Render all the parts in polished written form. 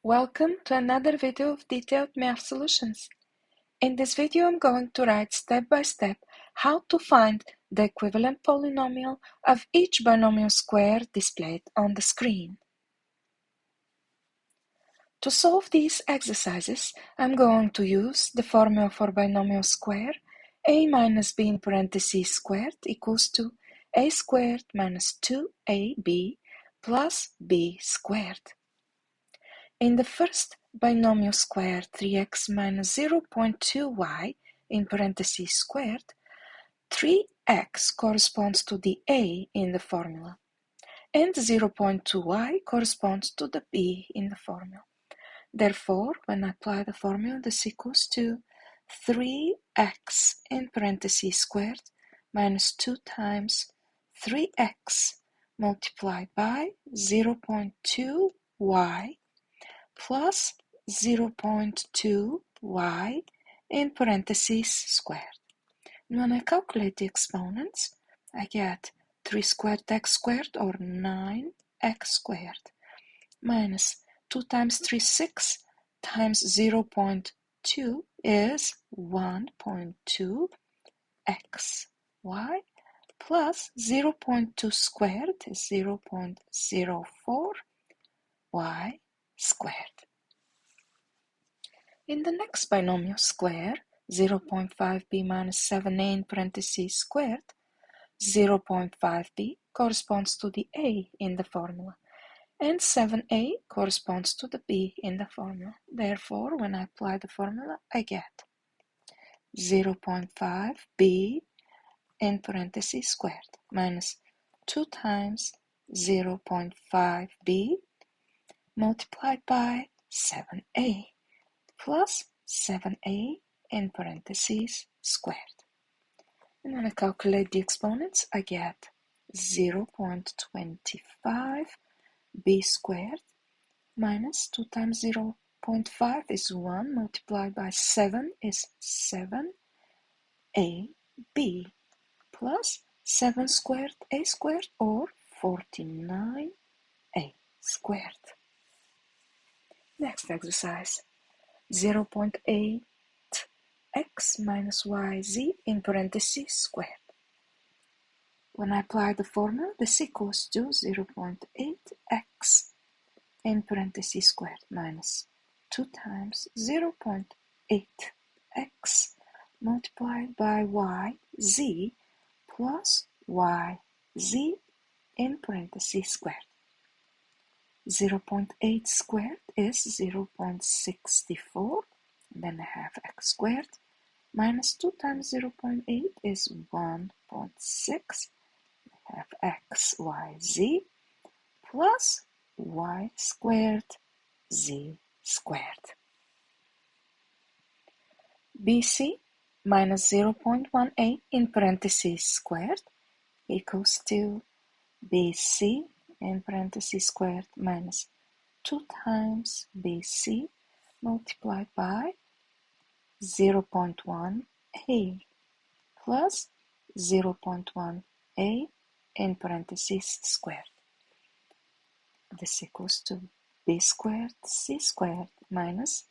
Welcome to another video of detailed math solutions. In this video, I'm going to write step by step how to find the equivalent polynomial of each binomial square displayed on the screen. To solve these exercises, I'm going to use the formula for binomial square. A minus b in parentheses squared equals to a squared minus 2ab plus b squared. In the first binomial square, 3x minus 0.2y in parentheses squared, 3x corresponds to the a in the formula, and 0.2y corresponds to the b in the formula. Therefore, when I apply the formula, this equals to 3x in parentheses squared minus 2 times 3x multiplied by 0.2y plus 0.2y in parentheses squared. And when I calculate the exponents, I get 3 squared x squared, or 9x squared, minus 2 times 3, 6, times 0.2 is 1.2xy, plus 0.2 squared is 0.04y squared. In the next binomial square, 0.5b minus 7a in parentheses squared, 0.5b corresponds to the a in the formula, and 7a corresponds to the b in the formula. Therefore, when I apply the formula, I get 0.5b in parentheses squared minus 2 times 0.5b multiplied by 7a plus 7a in parentheses squared. And when I calculate the exponents, I get 0.25b squared minus 2 times 0.5 is 1 multiplied by 7 is 7ab plus 7 squared a squared, or 49a squared. Next exercise, 0.8x minus yz in parentheses squared. When I apply the formula, this equals to 0.8x in parentheses squared minus 2 times 0.8x multiplied by yz plus yz in parentheses squared. 0.8 squared is 0.64, then I have x squared, minus 2 times 0.8 is 1.6, I have xyz, plus y squared z squared. bc minus 0.18 in parentheses squared equals to bc in parentheses squared minus 2 times bc multiplied by 0.1a plus 0.1a in parentheses squared. This equals to b squared c squared minus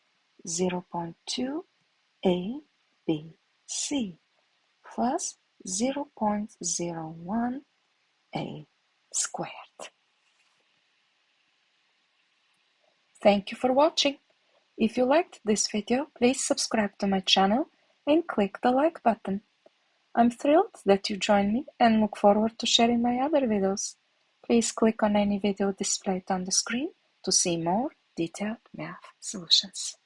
0.2a bc plus 0.01a squared. Thank you for watching. If you liked this video, please subscribe to my channel and click the like button. I'm thrilled that you joined me and look forward to sharing my other videos. Please click on any video displayed on the screen to see more detailed math solutions.